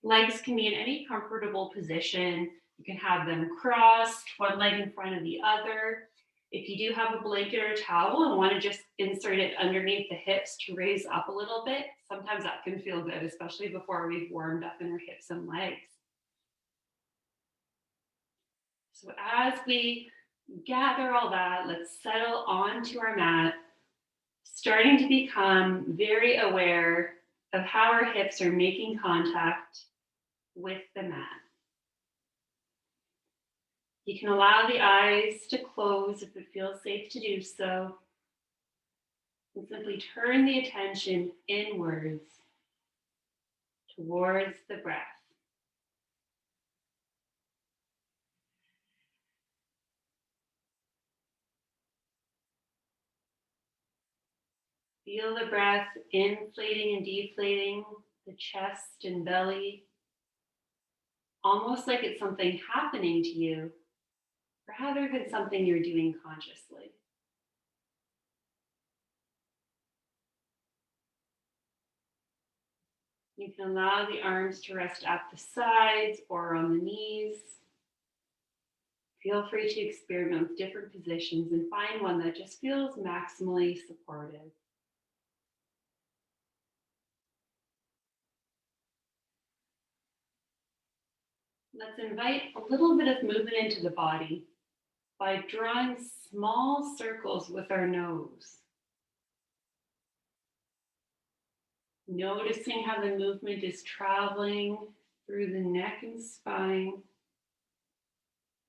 Legs can be in any comfortable position. You can have them crossed, one leg in front of the other. If you do have a blanket or a towel and want to just insert it underneath the hips to raise up a little bit, sometimes that can feel good, especially before we've warmed up in our hips and legs. So as we gather all that, let's settle onto our mat, starting to become very aware of how our hips are making contact with the mat. You can allow the eyes to close if it feels safe to do so, and simply turn the attention inwards towards the breath. Feel the breath inflating and deflating the chest and belly, almost like it's something happening to you, rather than something you're doing consciously. You can allow the arms to rest at the sides or on the knees. Feel free to experiment with different positions and find one that just feels maximally supportive. Let's invite a little bit of movement into the body by drawing small circles with our nose. Noticing how the movement is traveling through the neck and spine.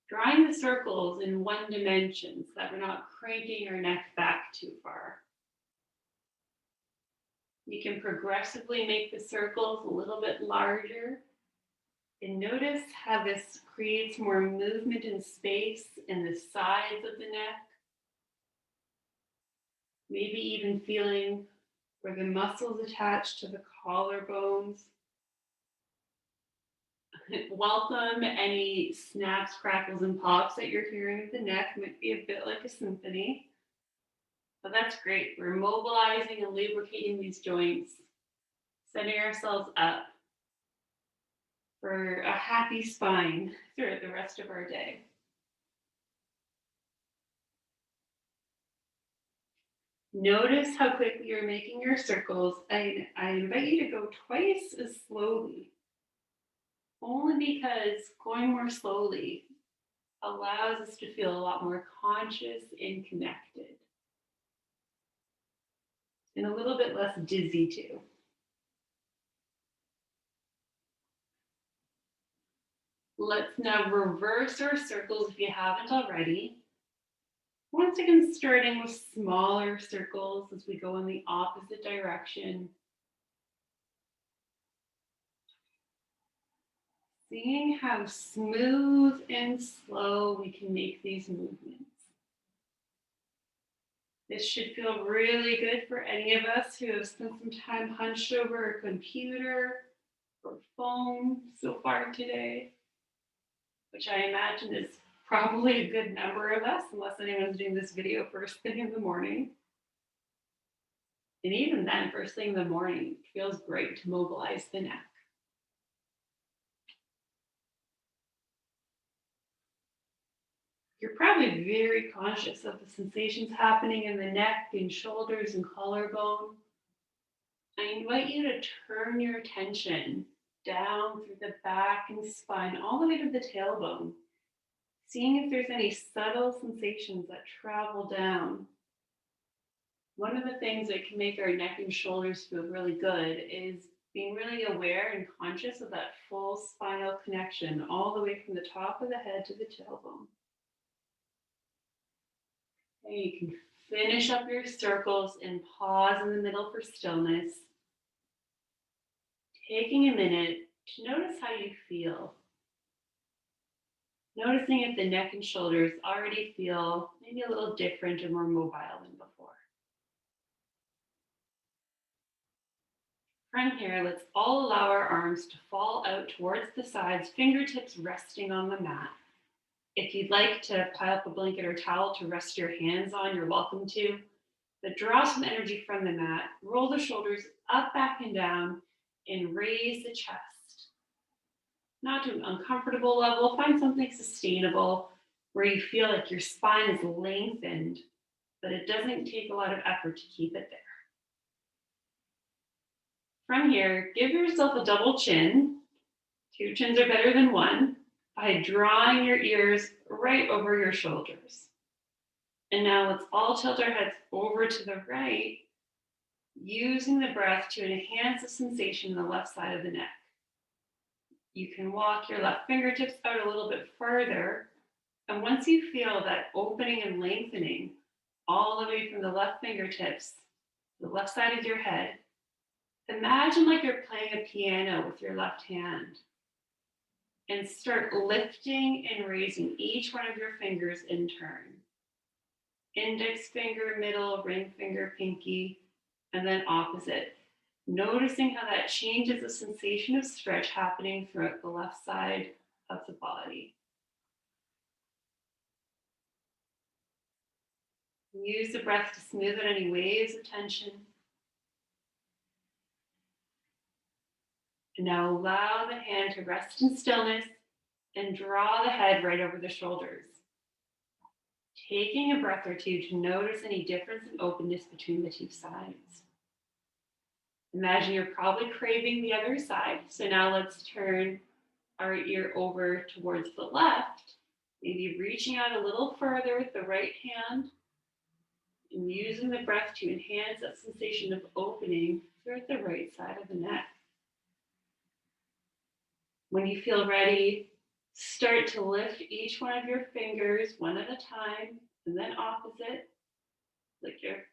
Drawing the circles in one dimension so that we're not cranking our neck back too far. You can progressively make the circles a little bit larger. And notice how this creates more movement and space in the sides of the neck. Maybe even feeling where the muscles attached to the collarbones. Welcome any snaps, crackles, and pops that you're hearing at the neck. Might be a bit like a symphony. But that's great. We're mobilizing and lubricating these joints, setting ourselves up for a happy spine throughout the rest of our day. Notice how quickly you're making your circles. I invite you to go twice as slowly, only because going more slowly allows us to feel a lot more conscious and connected. And a little bit less dizzy too. Let's now reverse our circles if you haven't already. Once again, starting with smaller circles as we go in the opposite direction. Seeing how smooth and slow we can make these movements. This should feel really good for any of us who have spent some time hunched over a computer or phone so far today, which I imagine is probably a good number of us, unless anyone's doing this video first thing in the morning. And even then, first thing in the morning, it feels great to mobilize the neck. You're probably very conscious of the sensations happening in the neck and shoulders and collarbone. I invite you to turn your attention down through the back and spine, all the way to the tailbone, seeing if there's any subtle sensations that travel down. One of the things that can make our neck and shoulders feel really good is being really aware and conscious of that full spinal connection, all the way from the top of the head to the tailbone. And you can finish up your circles and pause in the middle for stillness. Taking a minute to notice how you feel. Noticing if the neck and shoulders already feel maybe a little different or more mobile than before. From here, let's all allow our arms to fall out towards the sides, fingertips resting on the mat. If you'd like to pile up a blanket or towel to rest your hands on, you're welcome to. But draw some energy from the mat, roll the shoulders up, back, and down, and raise the chest. not to an uncomfortable level. Find something sustainable where you feel like your spine is lengthened, but it doesn't take a lot of effort to keep it there. From here, give yourself a double chin. 2 chins are better than 1 by drawing your ears right over your shoulders. And now let's all tilt our heads over to the right, using the breath to enhance the sensation in the left side of the neck. You can walk your left fingertips out a little bit further. And once you feel that opening and lengthening all the way from the left fingertips, the left side of your head, imagine like you're playing a piano with your left hand. And start lifting and raising each one of your fingers in turn. Index finger, middle, ring finger, pinky, and then opposite. Noticing how that changes the sensation of stretch happening throughout the left side of the body. Use the breath to smooth out any waves of tension. And now allow the hand to rest in stillness and draw the head right over the shoulders. Taking a breath or two to notice any difference in openness between the two sides. Imagine you're probably craving the other side. So now let's turn our ear over towards the left, maybe reaching out a little further with the right hand and using the breath to enhance that sensation of opening throughout the right side of the neck. When you feel ready, start to lift each one of your fingers one at a time, and then opposite, like you're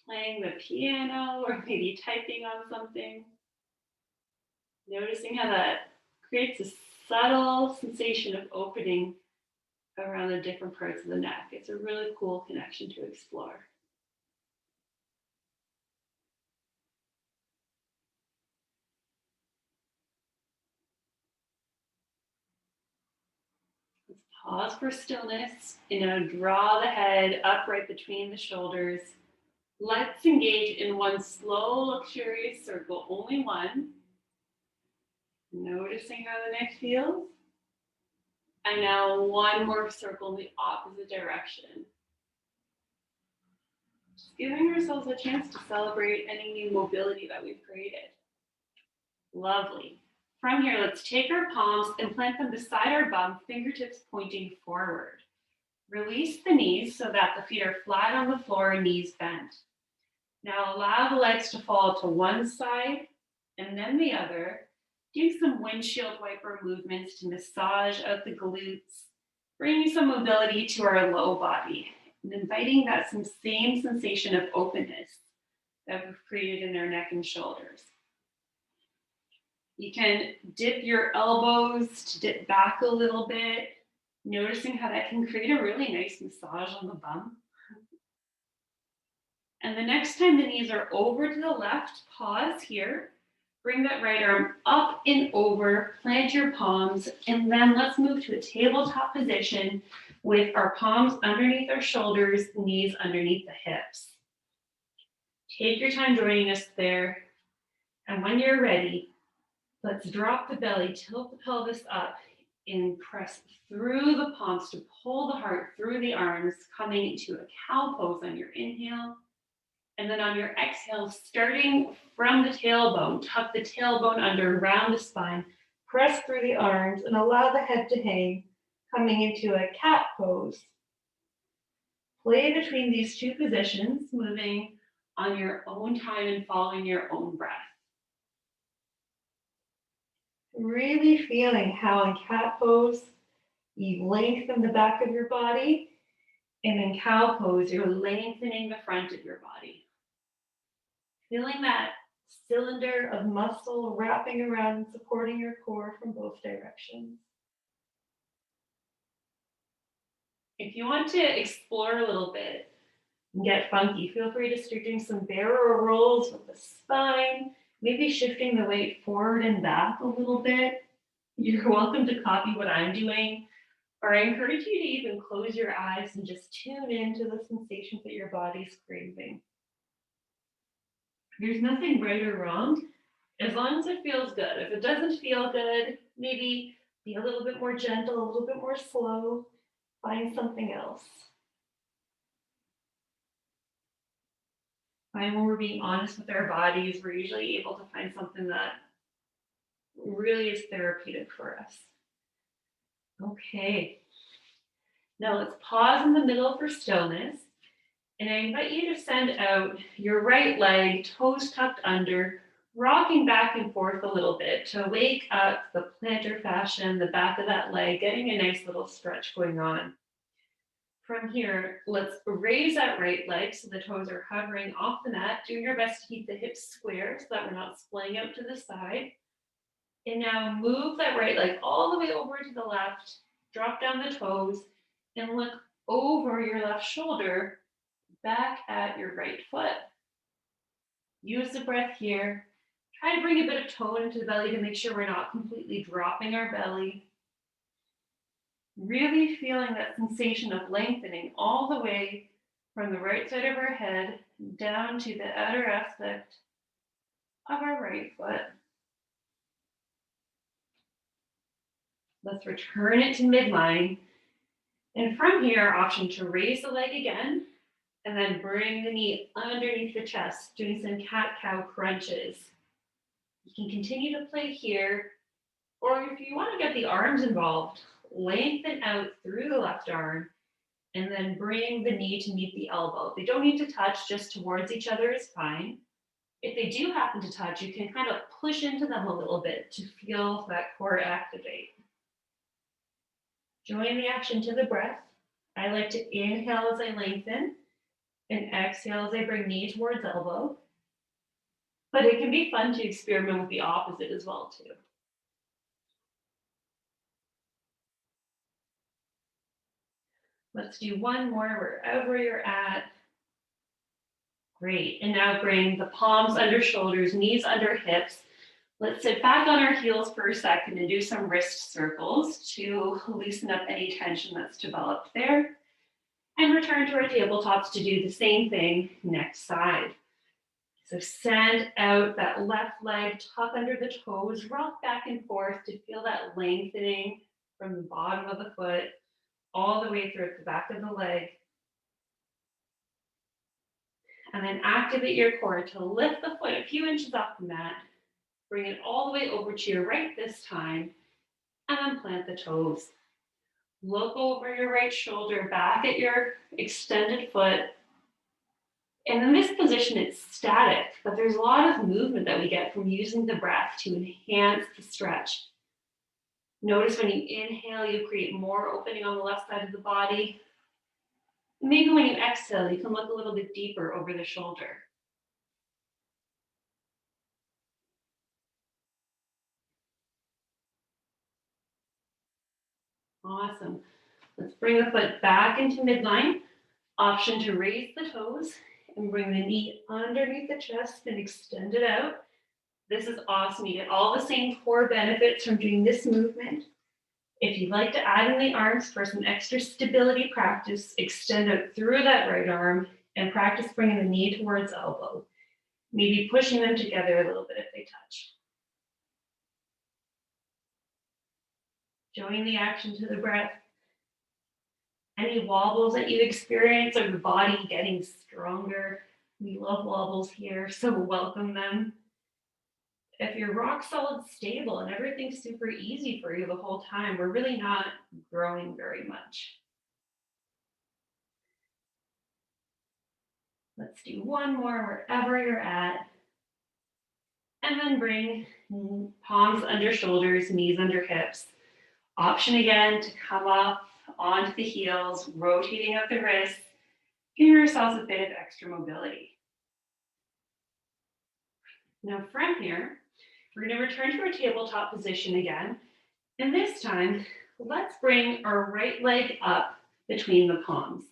playing the piano or maybe typing on something. Noticing how that creates a subtle sensation of opening around the different parts of the neck. It's a really cool connection to explore. Let's pause for stillness and now draw the head upright between the shoulders. Let's engage in one slow, luxurious circle, only one. Noticing how the neck feels. And now one more circle in the opposite direction. Just giving ourselves a chance to celebrate any new mobility that we've created. Lovely. From here, let's take our palms and plant them beside our bum, fingertips pointing forward. Release the knees so that the feet are flat on the floor, knees bent. Now allow the legs to fall to one side and then the other. Do some windshield wiper movements to massage out the glutes, bringing some mobility to our low body and inviting that same sensation of openness that we've created in our neck and shoulders. You can dip your elbows to dip back a little bit, noticing how that can create a really nice massage on the bum. And the next time the knees are over to the left, pause here. Bring that right arm up and over, plant your palms, and then let's move to a tabletop position with our palms underneath our shoulders, knees underneath the hips. Take your time joining us there. And when you're ready, let's drop the belly, tilt the pelvis up, and press through the palms to pull the heart through the arms, coming into a cow pose on your inhale. And then on your exhale, starting from the tailbone, tuck the tailbone under, round the spine, press through the arms, and allow the head to hang, coming into a cat pose. Play between these two positions, moving on your own time and following your own breath. Really feeling how in cat pose, you lengthen the back of your body, and in cow pose, you're lengthening the front of your body. Feeling that cylinder of muscle wrapping around and supporting your core from both directions. If you want to explore a little bit and get funky, feel free to start doing some barrel rolls with the spine, maybe shifting the weight forward and back a little bit. You're welcome to copy what I'm doing, or I encourage you to even close your eyes and just tune into the sensations that your body's craving. There's nothing right or wrong, as long as it feels good. If it doesn't feel good, maybe Be a little bit more gentle, a little bit more slow. Find something else. Find when we're being honest with our bodies, we're usually able to find something that really is therapeutic for us. Okay. Now let's pause in the middle for stillness. And I invite you to send out your right leg, toes tucked under, rocking back and forth a little bit to wake up the plantar fascia in the back of that leg, getting a nice little stretch going on. From here, let's raise that right leg so the toes are hovering off the mat. Do your best to keep the hips square so that we're not splaying out to the side. And now move that right leg all the way over to the left, drop down the toes, and look over your left shoulder back at your right foot. Use the breath here. Try to bring a bit of tone into the belly to make sure we're not completely dropping our belly. Really feeling that sensation of lengthening all the way from the right side of our head down to the outer aspect of our right foot. Let's return it to midline. And from here, option to raise the leg again, and then bring the knee underneath the chest, doing some cat-cow crunches. You can continue to play here, or if you want to get the arms involved, lengthen out through the left arm, and then bring the knee to meet the elbow. They don't need to touch, just towards each other is fine. If they do happen to touch, you can kind of push into them a little bit to feel that core activate. Join the action to the breath. I like to inhale as I lengthen and exhale as I bring knee towards elbow. But it can be fun to experiment with the opposite as well too. Let's do one more wherever you're at. Great. And now bring the palms under shoulders, knees under hips. Let's sit back on our heels for a second and do some wrist circles to loosen up any tension that's developed there. And return to our tabletops to do the same thing next side. So send out that left leg, tuck under the toes, rock back and forth to feel that lengthening from the bottom of the foot all the way through the back of the leg. And then activate your core to lift the foot a few inches off the mat. Bring it all the way over to your right this time, and then plant the toes. Look over your right shoulder, back at your extended foot. And in this position, it's static, but there's a lot of movement that we get from using the breath to enhance the stretch. Notice when you inhale, you create more opening on the left side of the body. Maybe when you exhale, you can look a little bit deeper over the shoulder. Awesome. Let's bring the foot back into midline. Option to raise the toes and bring the knee underneath the chest and extend it out. This is awesome. You get all the same core benefits from doing this movement. If you'd like to add in the arms for some extra stability practice, extend out through that right arm and practice bringing the knee towards elbow. Maybe pushing them together a little bit if they touch. Join the action to the breath. Any wobbles that you experience or the body getting stronger, we love wobbles here, so welcome them. If you're rock solid stable and everything's super easy for you the whole time, we're really not growing very much. Let's do one more wherever you're at. And then bring palms under shoulders, knees under hips. Option again to come up onto the heels, rotating out the wrists, giving ourselves a bit of extra mobility. Now from here, we're going to return to our tabletop position again. And this time, let's bring our right leg up between the palms.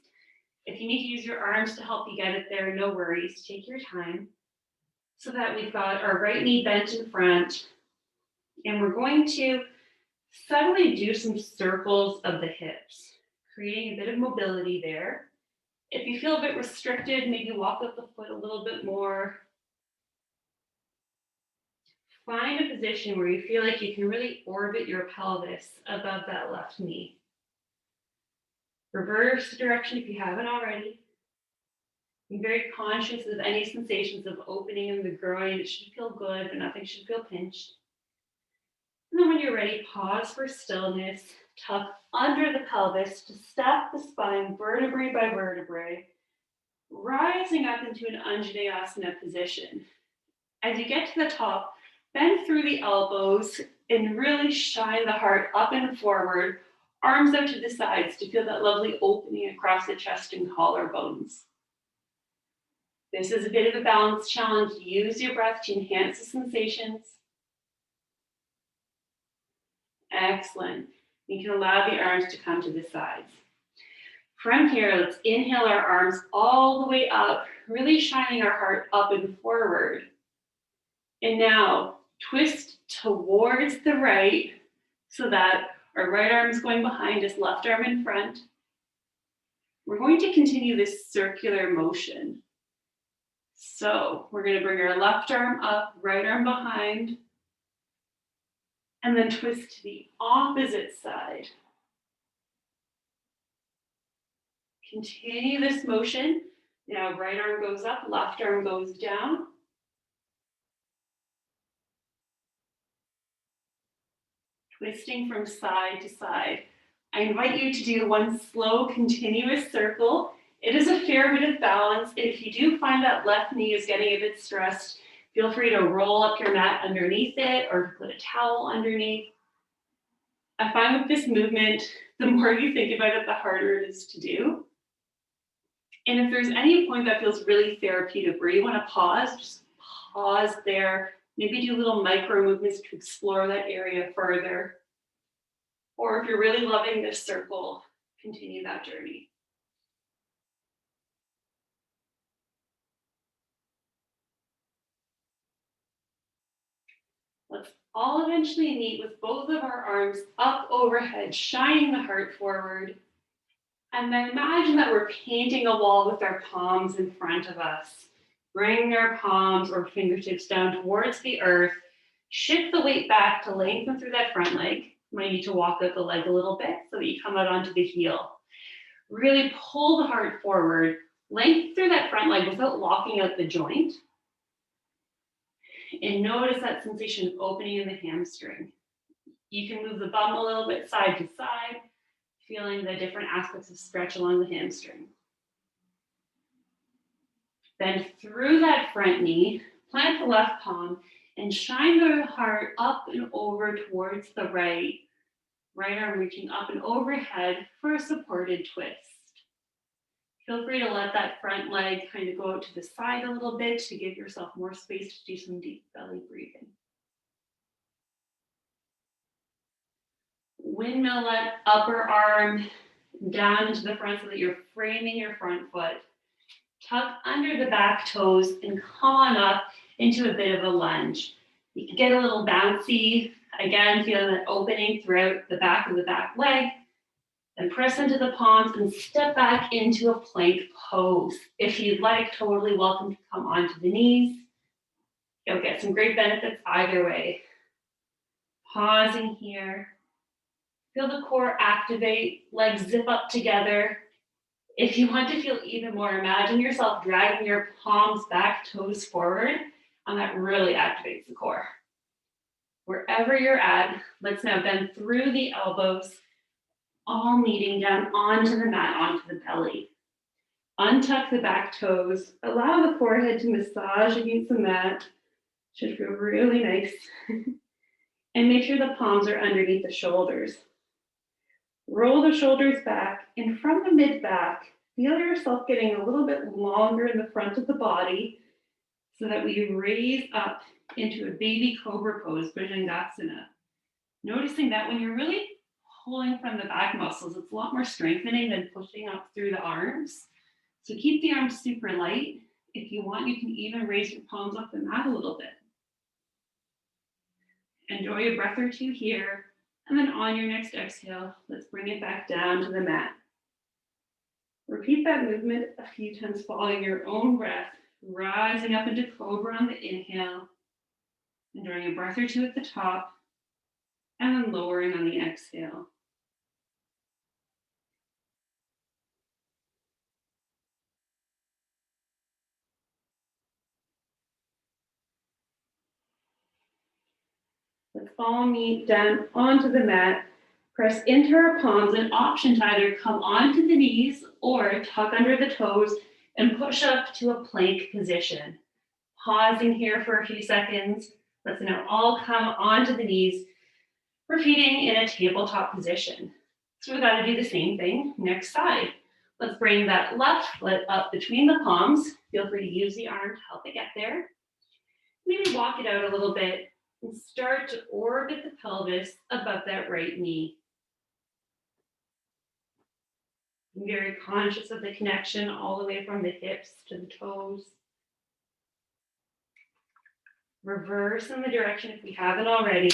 If you need to use your arms to help you get it there, no worries, take your time. So that we've got our right knee bent in front, and we're going to subtly do some circles of the hips, creating a bit of mobility there. If you feel a bit restricted, maybe walk up the foot a little bit more. Find a position where you feel like you can really orbit your pelvis above that left knee. Reverse the direction if you haven't already. Be very conscious of any sensations of opening in the groin. It should feel good, but nothing should feel pinched. And then when you're ready, pause for stillness. Tuck under the pelvis to stack the spine vertebrae by vertebrae, rising up into an Anjaneyasana position. As you get to the top, bend through the elbows and really shine the heart up and forward, arms out to the sides to feel that lovely opening across the chest and collarbones. This is a bit of a balance challenge. Use your breath to enhance the sensations. Excellent. You can allow the arms to come to the sides. From here, let's inhale our arms all the way up, really shining our heart up and forward. And now twist towards the right so that our right arm is going behind us, left arm in front. We're going to continue this circular motion. So we're going to bring our left arm up, right arm behind, and then twist to the opposite side. Continue this motion. Now right arm goes up, left arm goes down. Twisting from side to side. I invite you to do one slow, continuous circle. It is a fair bit of balance. If you do find that left knee is getting a bit stressed, feel free to roll up your mat underneath it or put a towel underneath. I find with this movement, the more you think about it, the harder it is to do. And if there's any point that feels really therapeutic where you want to pause, just pause there. Maybe do little micro movements to explore that area further. Or if you're really loving this circle, continue that journey. Let's all eventually meet with both of our arms up overhead, shining the heart forward. And then imagine that we're painting a wall with our palms in front of us. Bring our palms or fingertips down towards the earth. Shift the weight back to lengthen through that front leg. You might need to walk out the leg a little bit so that you come out onto the heel. Really pull the heart forward. Lengthen through that front leg without locking out the joint. And notice that sensation of opening in the hamstring. You can move the bum a little bit side to side, feeling the different aspects of stretch along the hamstring. Bend through that front knee, plant the left palm, and shine the heart up and over towards the right. Right arm reaching up and overhead for a supported twist. Feel free to let that front leg kind of go out to the side a little bit to give yourself more space to do some deep belly breathing. Windmill that upper arm down into the front so that you're framing your front foot. Tuck under the back toes and come on up into a bit of a lunge. You can get a little bouncy. Again, feeling that opening throughout the back of the back leg. Then press into the palms and step back into a plank pose. If you'd like, totally welcome to come onto the knees. You'll get some great benefits either way. Pausing here. Feel the core activate, legs zip up together. If you want to feel even more, imagine yourself dragging your palms back, toes forward, and that really activates the core. Wherever you're at, let's now bend through the elbows, all meeting down onto the mat, onto the belly. Untuck the back toes, allow the forehead to massage against the mat. Should feel really nice. And make sure the palms are underneath the shoulders. Roll the shoulders back, and from the mid-back, feel yourself getting a little bit longer in the front of the body so that we raise up into a baby cobra pose, Bhujangasana. Noticing that when you're really pulling from the back muscles, it's a lot more strengthening than pushing up through the arms. So keep the arms super light. If you want, you can even raise your palms off the mat a little bit. Enjoy a breath or two here. And then on your next exhale, let's bring it back down to the mat. Repeat that movement a few times following your own breath, rising up into cobra on the inhale. And drawing a breath or two at the top, and then lowering on the exhale. Let's all meet down onto the mat. Press into our palms, an option to either come onto the knees or tuck under the toes and push up to a plank position. Pausing here for a few seconds. Let's now all come onto the knees, repeating in a tabletop position. So we've got to do the same thing next side. Let's bring that left foot up between the palms. Feel free to use the arm to help it get there. Maybe walk it out a little bit and start to orbit the pelvis above that right knee. Be very conscious of the connection all the way from the hips to the toes. Reverse in the direction if we haven't already.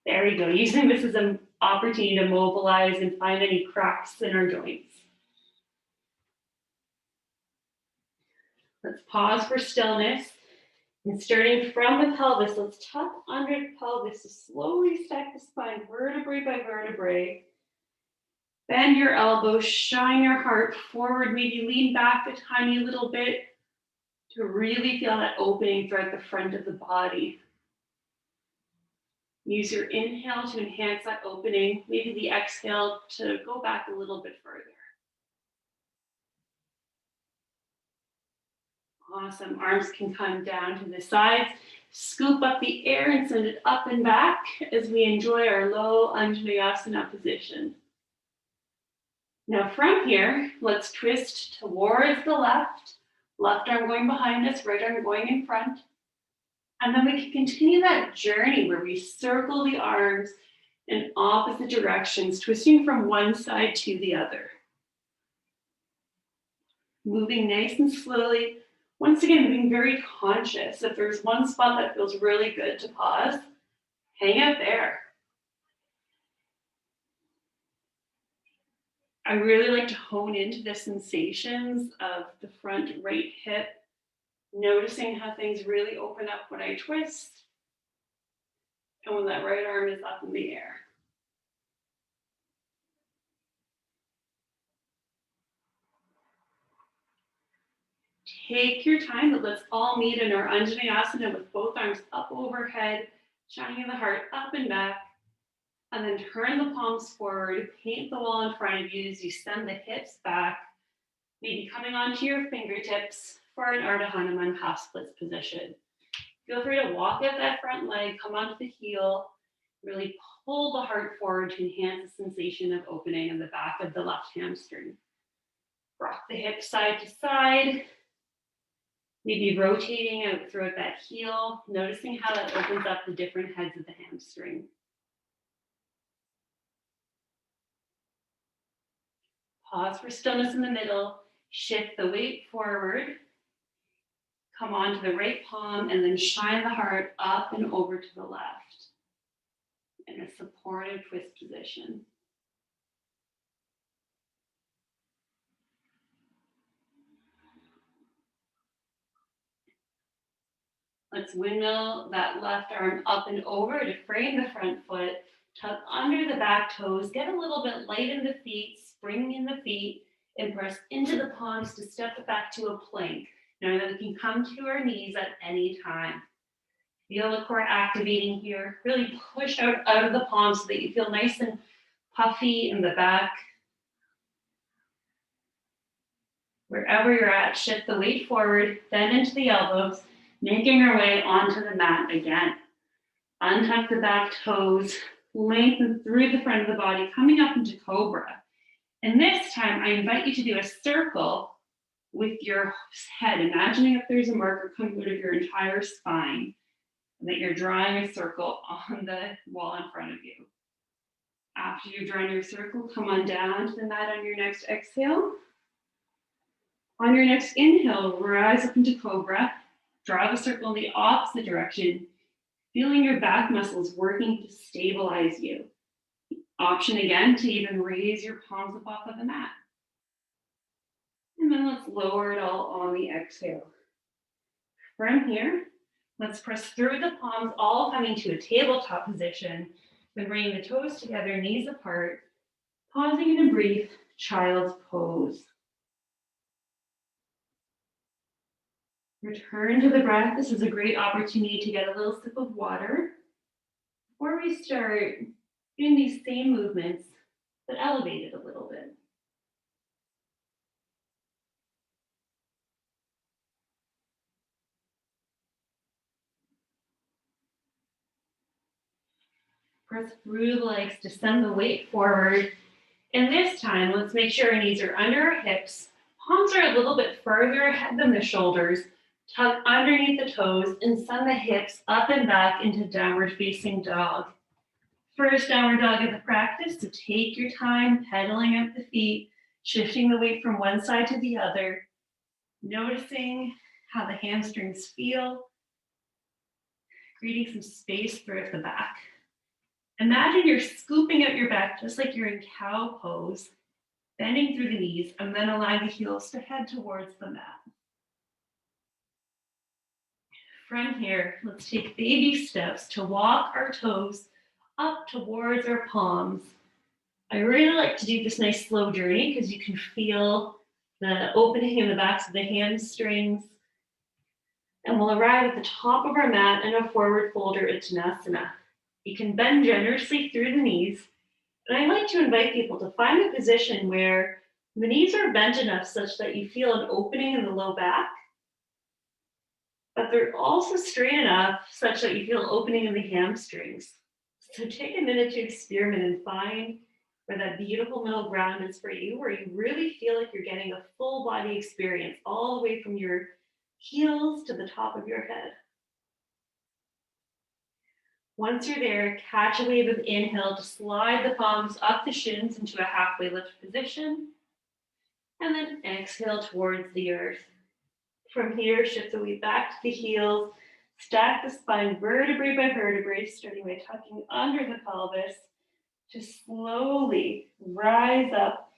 There we go, using this as an opportunity to mobilize and find any cracks in our joints. Let's pause for stillness. And starting from the pelvis, let's tuck under the pelvis to slowly stack the spine vertebrae by vertebrae. Bend your elbows, shine your heart forward, maybe lean back a tiny little bit to really feel that opening throughout the front of the body. Use your inhale to enhance that opening, maybe the exhale to go back a little bit further. Awesome, arms can come down to the sides. Scoop up the air and send it up and back as we enjoy our low Anjaneyasana position. Now from here, let's twist towards the left. Left arm going behind us, right arm going in front. And then we can continue that journey where we circle the arms in opposite directions, twisting from one side to the other. Moving nice and slowly. Once again, being very conscious. If there's one spot that feels really good to pause, hang out there. I really like to hone into the sensations of the front right hip, noticing how things really open up when I twist and when that right arm is up in the air. Take your time, but let's all meet in our Anjaneyasana with both arms up overhead, shining the heart up and back, and then turn the palms forward, paint the wall in front of you as you send the hips back, maybe coming onto your fingertips for an Artichonum on half splits position. Feel free to walk out that front leg, come onto the heel, really pull the heart forward to enhance the sensation of opening in the back of the left hamstring. Rock the hips side to side, maybe rotating out throughout that heel, noticing how that opens up the different heads of the hamstring. Pause for stillness in the middle, shift the weight forward, come onto the right palm, and then shine the heart up and over to the left in a supportive twist position. Let's windmill that left arm up and over to frame the front foot, tuck under the back toes, get a little bit light in the feet, spring in the feet, and press into the palms to step it back to a plank. Now that we can come to our knees at any time. Feel the core activating here. Really push out of the palms so that you feel nice and puffy in the back. Wherever you're at, shift the weight forward, bend into the elbows, making our way onto the mat again. Untuck the back toes, lengthen through the front of the body, coming up into Cobra. And this time, I invite you to do a circle with your head, imagining if there's a marker coming out of your entire spine, and that you're drawing a circle on the wall in front of you. After you've drawn your circle, come on down to the mat on your next exhale. On your next inhale, rise up into Cobra. Draw the circle in the opposite direction, feeling your back muscles working to stabilize you. Option again to even raise your palms up off of the mat. And then let's lower it all on the exhale. From here, Let's press through the palms, all coming to a tabletop position. Then bringing the toes together, knees apart, pausing in a brief child's pose. Return to the breath. This is a great opportunity to get a little sip of water before we start doing these same movements, but elevated a little bit. Press through the legs to send the weight forward. And this time, let's make sure our knees are under our hips. Palms are a little bit further ahead than the shoulders. Tuck underneath the toes and send the hips up and back into downward facing dog. First downward dog of the practice, so take your time pedaling up the feet, shifting the weight from one side to the other, noticing how the hamstrings feel, creating some space throughout the back. Imagine you're scooping out your back just like you're in cow pose, bending through the knees, and then allowing the heels to head towards the mat. From here, let's take baby steps to walk our toes up towards our palms. I really like to do this nice slow journey because you can feel the opening in the backs of the hamstrings. And we'll arrive at the top of our mat in a forward folder Uttanasana. You can bend generously through the knees. And I like to invite people to find a position where the knees are bent enough such that you feel an opening in the low back, but they're also straight enough such that you feel opening in the hamstrings. So take a minute to experiment and find where that beautiful middle ground is for you, where you really feel like you're getting a full body experience all the way from your heels to the top of your head. Once you're there, catch a wave of inhale to slide the palms up the shins into a halfway lift position. And then exhale towards the earth. From here, shift the weight back to the heels. Stack the spine vertebrae by vertebrae, starting by tucking under the pelvis to slowly rise up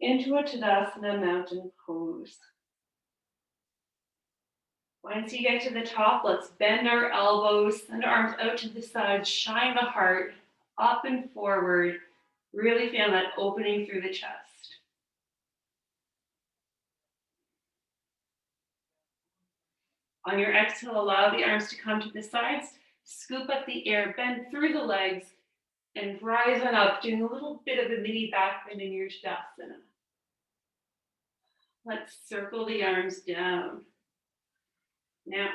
into a Tadasana mountain pose. Once you get to the top, let's bend our elbows, send our arms out to the sides, shine the heart up and forward. Really feel that opening through the chest. On your exhale, allow the arms to come to the sides, scoop up the air, bend through the legs, and rise on up, doing a little bit of a mini back bend in your Shavasana. Let's circle the arms down. Now,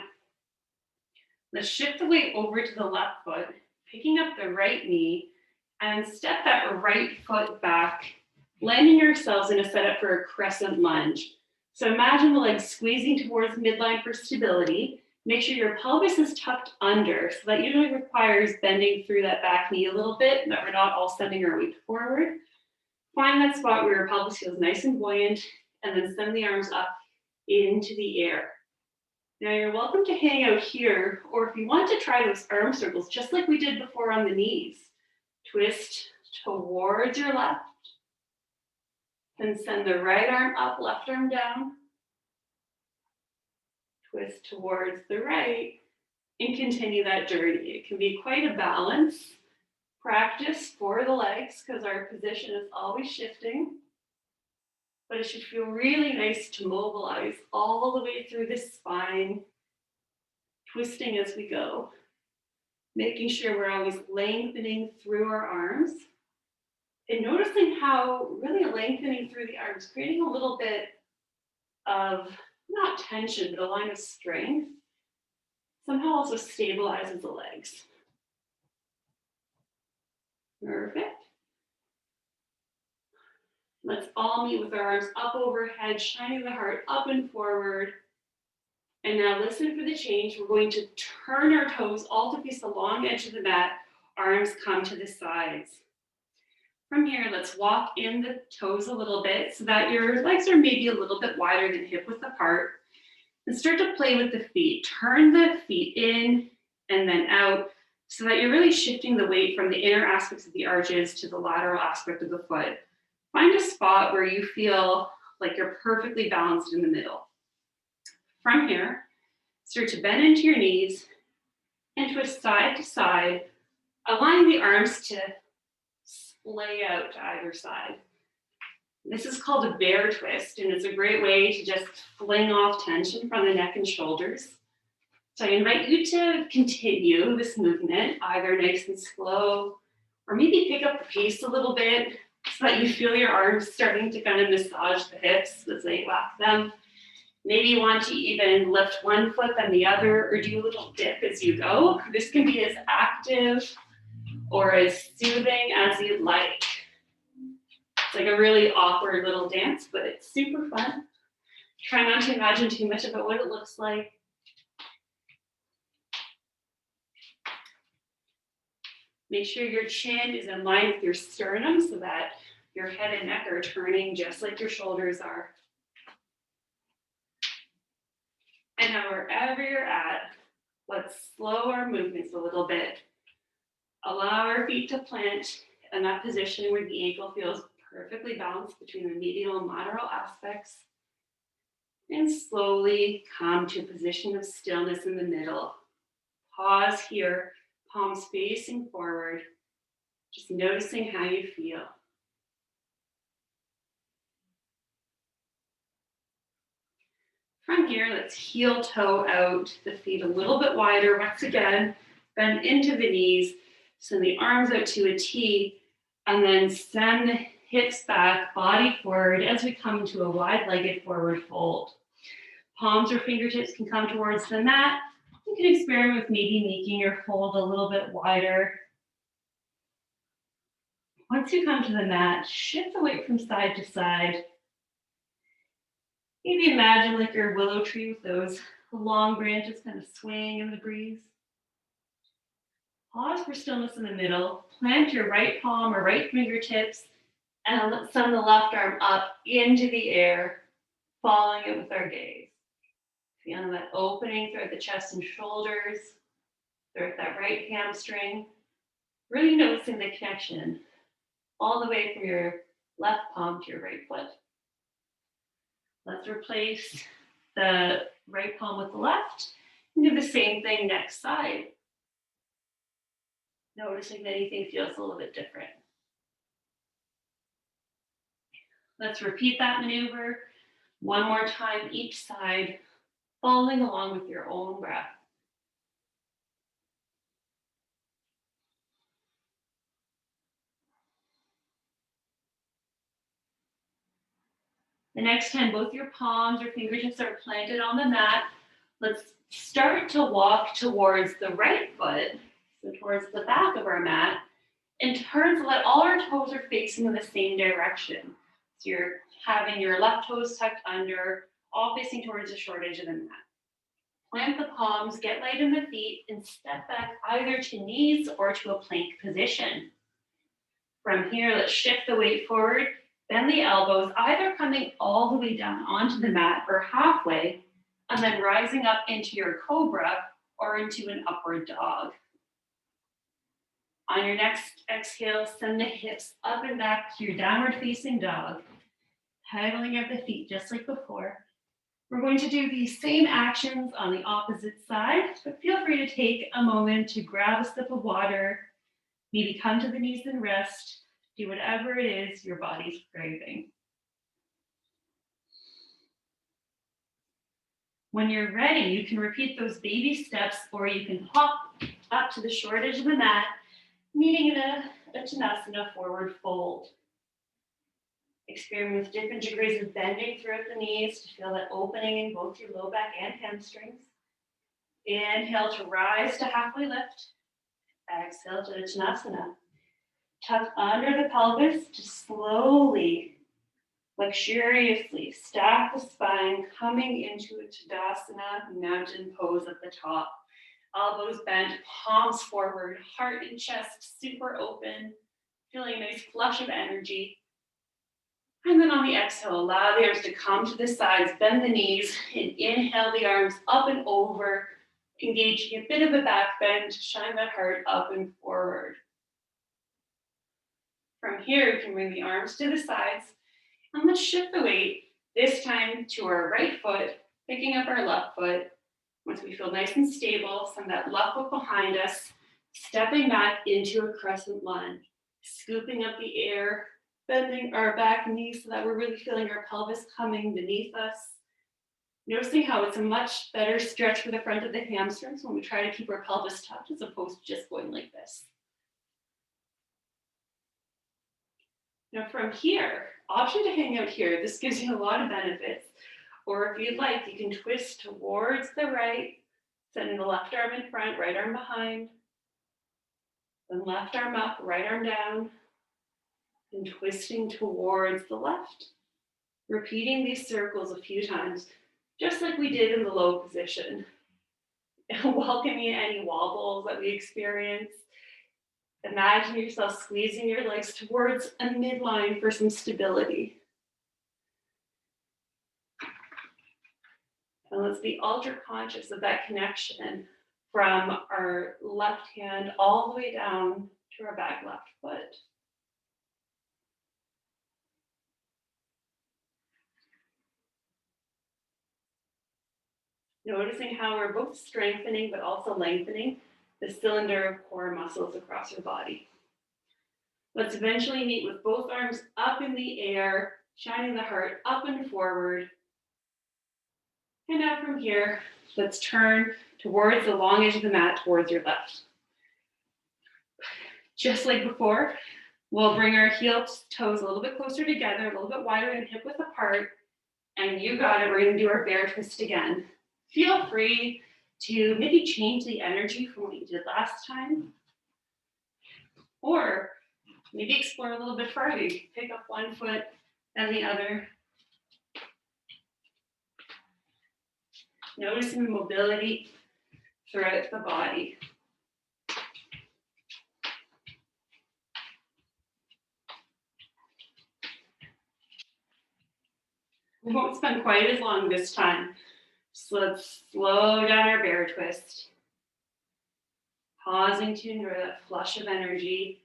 let's shift the weight over to the left foot, picking up the right knee, and step that right foot back, landing yourselves in a setup for a crescent lunge. So imagine the legs squeezing towards midline for stability. Make sure your pelvis is tucked under, so that usually requires bending through that back knee a little bit, and that we're not all sending our weight forward. Find that spot where your pelvis feels nice and buoyant, and then send the arms up into the air. Now you're welcome to hang out here, or if you want to try those arm circles, just like we did before on the knees, twist towards your left, then send the right arm up, left arm down, twist towards the right, and continue that journey. It can be quite a balance practice for the legs because our position is always shifting. But it should feel really nice to mobilize all the way through the spine, twisting as we go, making sure we're always lengthening through our arms, and noticing how really lengthening through the arms, creating a little bit of, not tension, but a line of strength, somehow also stabilizes the legs. Perfect. Let's all meet with our arms up overhead, shining the heart up and forward. And now listen for the change. We're going to turn our toes all to face the long edge of the mat. Arms come to the sides. From here, let's walk in the toes a little bit so that your legs are maybe a little bit wider than hip width apart. And start to play with the feet. Turn the feet in and then out so that you're really shifting the weight from the inner aspects of the arches to the lateral aspect of the foot. Find a spot where you feel like you're perfectly balanced in the middle. From here, start to bend into your knees and twist side to side, allowing the arms to splay out to either side. This is called a bear twist, and it's a great way to just fling off tension from the neck and shoulders. So I invite you to continue this movement, either nice and slow, or maybe pick up the pace a little bit so that you feel your arms starting to kind of massage the hips as they whack them. Maybe you want to even lift one foot then the other, or do a little dip as you go. This can be as active or as soothing as you'd like. It's like a really awkward little dance, but it's super fun. Try not to imagine too much about what it looks like. Make sure your chin is in line with your sternum so that your head and neck are turning just like your shoulders are. And now wherever you're at, let's slow our movements a little bit. Allow our feet to plant in that position where the ankle feels perfectly balanced between the medial and lateral aspects. And slowly come to a position of stillness in the middle. Pause here, palms facing forward, just noticing how you feel. From here, let's heel toe out, the feet a little bit wider. Once again, bend into the knees, send the arms out to a T, and then send the hips back, body forward as we come into a wide-legged forward fold. Palms or fingertips can come towards the mat. You can experiment with maybe making your fold a little bit wider. Once you come to the mat, shift the weight from side to side. Maybe imagine like your willow tree with those long branches kind of swaying in the breeze. Pause for stillness in the middle. Plant your right palm or right fingertips and let's send the left arm up into the air, following it with our gaze. Feeling that opening throughout the chest and shoulders, throughout that right hamstring. Really noticing the connection all the way from your left palm to your right foot. Let's replace the right palm with the left and do the same thing next side. Noticing that anything feels a little bit different. Let's repeat that maneuver one more time each side, following along with your own breath. The next time both your palms or fingertips are planted on the mat, let's start to walk towards the right foot, so towards the back of our mat, and turn so that all our toes are facing in the same direction. So you're having your left toes tucked under, all facing towards the short edge of the mat. Plant the palms, get light in the feet, and step back either to knees or to a plank position. From here, let's shift the weight forward, bend the elbows, either coming all the way down onto the mat or halfway, and then rising up into your cobra or into an upward dog. On your next exhale, send the hips up and back to your downward facing dog, pedaling at the feet just like before. We're going to do these same actions on the opposite side, but feel free to take a moment to grab a sip of water, maybe come to the knees and rest, do whatever it is your body's craving. When you're ready, you can repeat those baby steps, or you can hop up to the short edge of the mat, meeting in a Uttanasana forward fold. Experiment with different degrees of bending throughout the knees to feel that opening in both your low back and hamstrings. Inhale to rise to halfway lift. Exhale to Uttanasana. Tuck under the pelvis to slowly, luxuriously stack the spine, coming into a Tadasana mountain pose at the top. Elbows bent, palms forward, heart and chest super open, feeling a nice flush of energy. And then on the exhale, allow the arms to come to the sides, bend the knees, and inhale the arms up and over, engaging a bit of a back bend to shine that heart up and forward. From here, we can bring the arms to the sides, and let's shift the weight, this time to our right foot, picking up our left foot. Once we feel nice and stable, send that left foot behind us, stepping back into a crescent lunge, scooping up the air, bending our back knees so that we're really feeling our pelvis coming beneath us. Noticing how it's a much better stretch for the front of the hamstrings when we try to keep our pelvis tucked as opposed to just going like this. Now from here, option to hang out here. This gives you a lot of benefits. Or if you'd like, you can twist towards the right, sending the left arm in front, right arm behind. Then left arm up, right arm down, and twisting towards the left. Repeating these circles a few times, just like we did in the low position. Welcoming any wobbles that we experience. Imagine yourself squeezing your legs towards a midline for some stability. And let's be ultra conscious of that connection from our left hand all the way down to our back left foot. Noticing how we're both strengthening but also lengthening the cylinder of core muscles across your body. Let's eventually meet with both arms up in the air, shining the heart up and forward. And now from here, let's turn towards the long edge of the mat, towards your left. Just like before, we'll bring our heel toes a little bit closer together, a little bit wider and hip width apart. And you got it, we're gonna do our bear twist again. Feel free to maybe change the energy from what you did last time. Or maybe explore a little bit further. You can pick up one foot and the other. Noticing the mobility throughout the body. We won't spend quite as long this time. So let's slow down our bear twist. Pausing to enjoy that flush of energy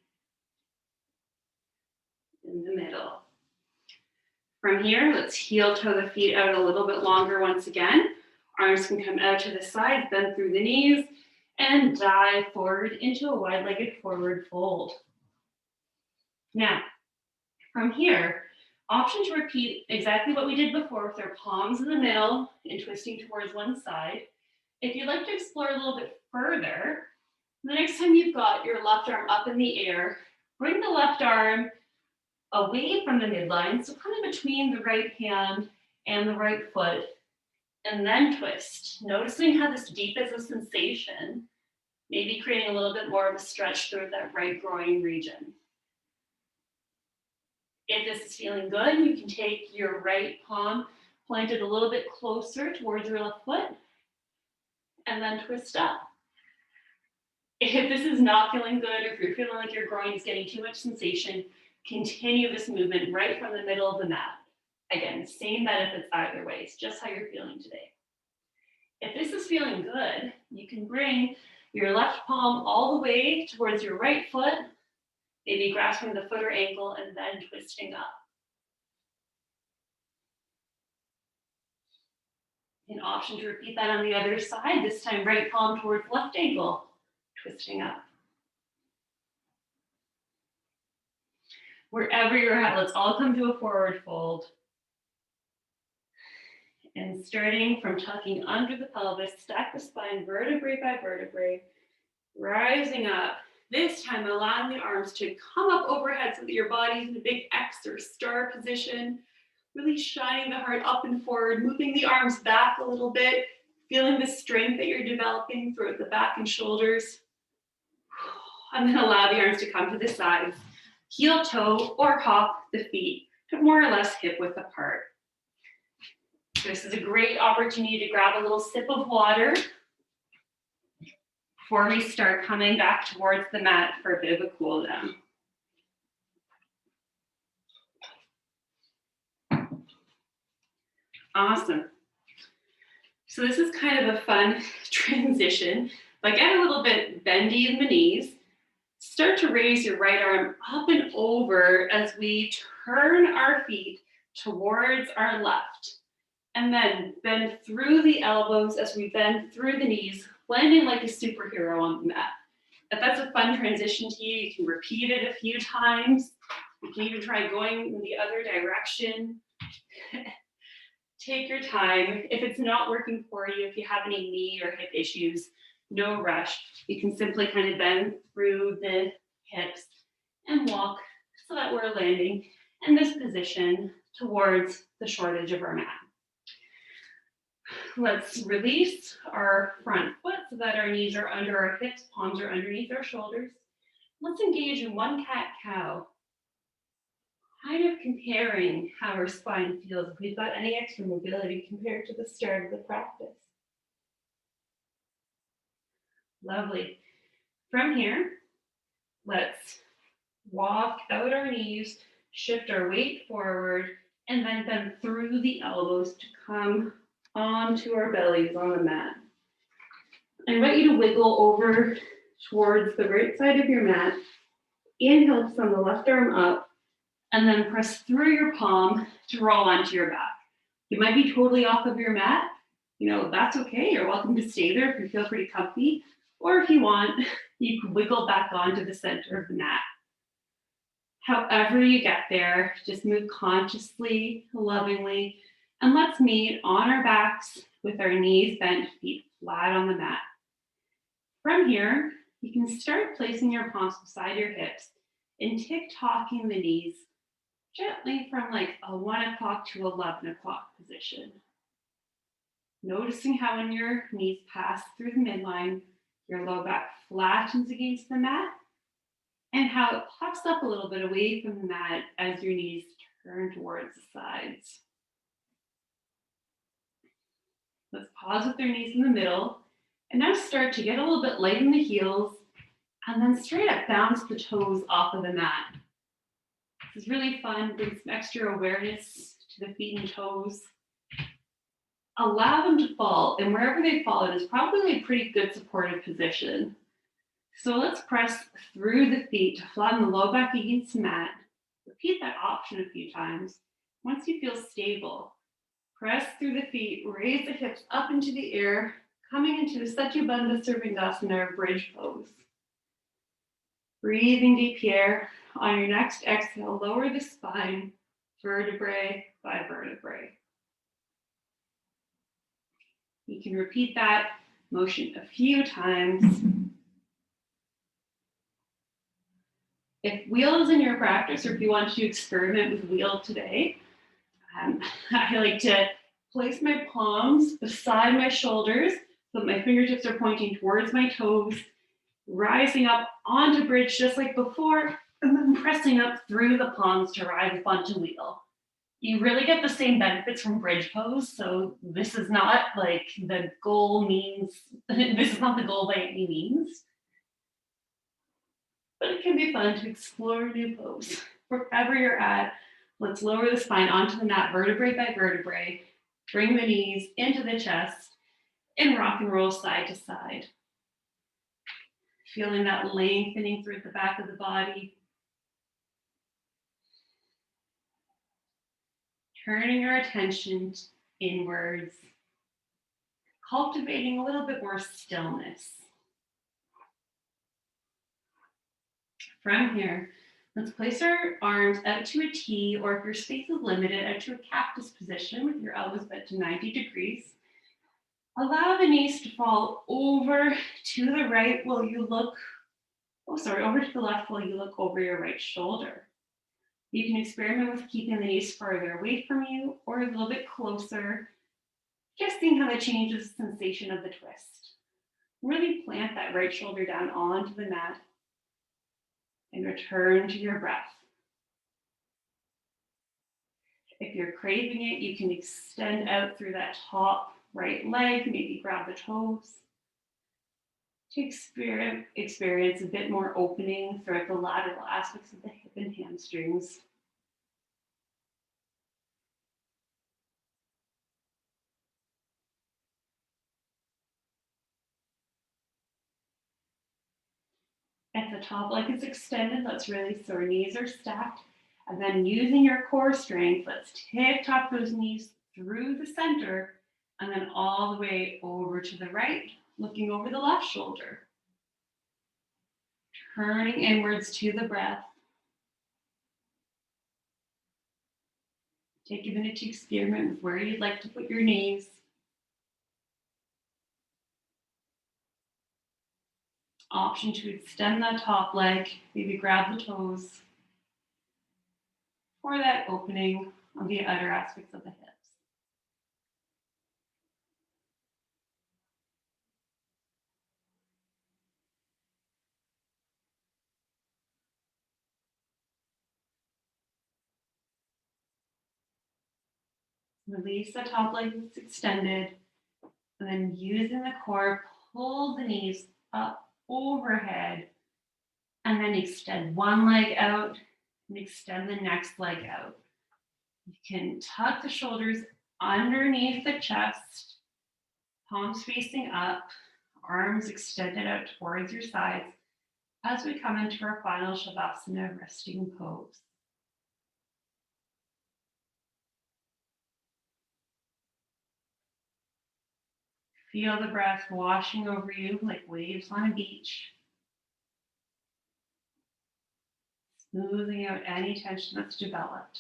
in the middle. From here, let's heel toe the feet out a little bit longer once again. Arms can come out to the side, bend through the knees, and dive forward into a wide-legged forward fold. Now, from here, option to repeat exactly what we did before with our palms in the middle and twisting towards one side. If you'd like to explore a little bit further, the next time you've got your left arm up in the air, bring the left arm away from the midline, so kind of between the right hand and the right foot, and then twist. Noticing how this deepens the sensation, maybe creating a little bit more of a stretch through that right groin region. If this is feeling good, you can take your right palm, plant it a little bit closer towards your left foot, and then twist up. If this is not feeling good, or if you're feeling like your groin is getting too much sensation, continue this movement right from the middle of the mat. Again, same benefits either way. It's just how you're feeling today. If this is feeling good, you can bring your left palm all the way towards your right foot, maybe grasping the foot or ankle and then twisting up. An option to repeat that on the other side, this time right palm towards left ankle, twisting up. Wherever you're at, let's all come to a forward fold. And starting from tucking under the pelvis, stack the spine vertebrae by vertebrae, rising up. This time, allowing the arms to come up overhead so that your body's in a big X or star position. Really shining the heart up and forward, moving the arms back a little bit, feeling the strength that you're developing throughout the back and shoulders. And then allow the arms to come to the sides. Heel toe or hop the feet to more or less hip width apart. This is a great opportunity to grab a little sip of water before we start coming back towards the mat for a bit of a cool down. Awesome. So this is kind of a fun transition, but get a little bit bendy in the knees. Start to raise your right arm up and over as we turn our feet towards our left. And then bend through the elbows as we bend through the knees, landing like a superhero on the mat. If that's a fun transition to you, you can repeat it a few times. You can even try going in the other direction. Take your time. If it's not working for you, if you have any knee or hip issues, no rush. You can simply kind of bend through the hips and walk so that we're landing in this position towards the short edge of our mat. Let's release our front foot so that our knees are under our hips, palms are underneath our shoulders. Let's engage in one cat-cow, kind of comparing how our spine feels, if we've got any extra mobility compared to the start of the practice. Lovely. From here, let's walk out our knees, shift our weight forward, and then bend through the elbows to come onto our bellies on the mat. I invite you to wiggle over towards the right side of your mat. Inhale to send the left arm up, and then press through your palm to roll onto your back. You might be totally off of your mat. That's okay. You're welcome to stay there if you feel pretty comfy. Or if you want, you can wiggle back onto the center of the mat. However you get there, just move consciously, lovingly, and let's meet on our backs with our knees bent, feet flat on the mat. From here, you can start placing your palms beside your hips and tick-tocking the knees gently from like a 1 o'clock to 11 o'clock position. Noticing how when your knees pass through the midline, your low back flattens against the mat, and how it pops up a little bit away from the mat as your knees turn towards the sides. Let's pause with their knees in the middle, and now start to get a little bit light in the heels, and then straight up bounce the toes off of the mat. This is really fun, bring some extra awareness to the feet and toes. Allow them to fall, and wherever they fall, it is probably a pretty good supportive position. So let's press through the feet to flatten the low back against the mat. Repeat that option a few times. Once you feel stable, press through the feet, raise the hips up into the air, coming into the Satya Bandha Sarvangasana or bridge pose. Breathing deep here. On your next exhale, lower the spine, vertebrae by vertebrae. You can repeat that motion a few times. If wheel is in your practice, or if you want to experiment with wheel today, I like to place my palms beside my shoulders so that my fingertips are pointing towards my toes, rising up onto bridge just like before, and then pressing up through the palms to rise up onto wheel. You really get the same benefits from bridge pose, so this is not like the goal this is not the goal by any means. But it can be fun to explore a new pose. Wherever you're at, let's lower the spine onto the mat, vertebrae by vertebrae. Bring the knees into the chest and rock and roll side to side. Feeling that lengthening through the back of the body. Turning our attention inwards. Cultivating a little bit more stillness. From here, let's place our arms out to a T, or if your space is limited, out to a cactus position with your elbows bent to 90 degrees. Allow the knees to fall over to the right while you look, over to the left while you look over your right shoulder. You can experiment with keeping the knees farther away from you or a little bit closer, just seeing how that changes the sensation of the twist. Really plant that right shoulder down onto the mat and return to your breath. If you're craving it, you can extend out through that top right leg, maybe grab the toes. To experience a bit more opening throughout the lateral aspects of the hip and hamstrings. At the top leg is extended, let's release so our knees are stacked. And then using your core strength, let's tick-tock those knees through the center and then all the way over to the right, looking over the left shoulder. Turning inwards to the breath. Take a minute to experiment with where you'd like to put your knees. Option to extend that top leg, maybe grab the toes for that opening of the outer aspects of the hips. Release the top leg that's extended, and then using the core, pull the knees up overhead, and then extend one leg out and extend the next leg out. You can tuck the shoulders underneath the chest, palms facing up, arms extended out towards your sides as we come into our final Shavasana resting pose. Feel the breath washing over you like waves on a beach, smoothing out any tension that's developed.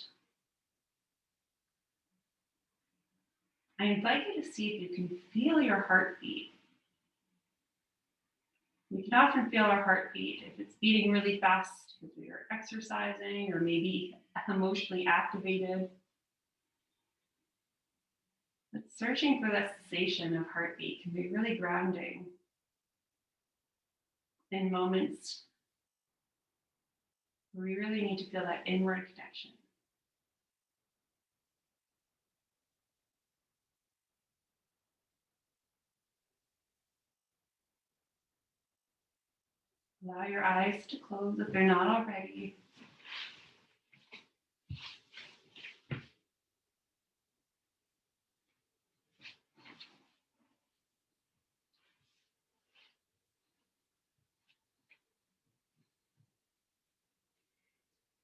I invite you to see if you can feel your heartbeat. We can often feel our heartbeat if it's beating really fast because we are exercising or maybe emotionally activated. But searching for that sensation of heartbeat can be really grounding in moments where we really need to feel that inward connection. Allow your eyes to close if they're not already.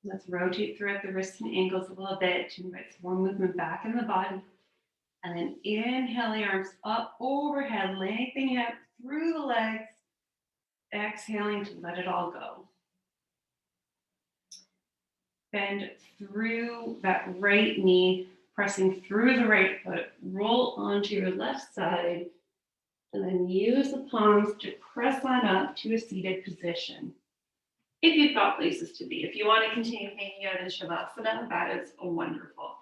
Let's rotate throughout the wrists and ankles a little bit to invite some more movement back in the body. And then inhale the arms up overhead, lengthening out through the legs. Exhaling to let it all go. Bend through that right knee, pressing through the right foot. Roll onto your left side. And then use the palms to press on up to a seated position. If you've got places to be. If you want to continue hanging out in Shavasana, that is wonderful.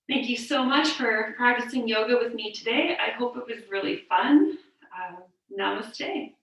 Thank you so much for practicing yoga with me today. I hope it was really fun. Namaste.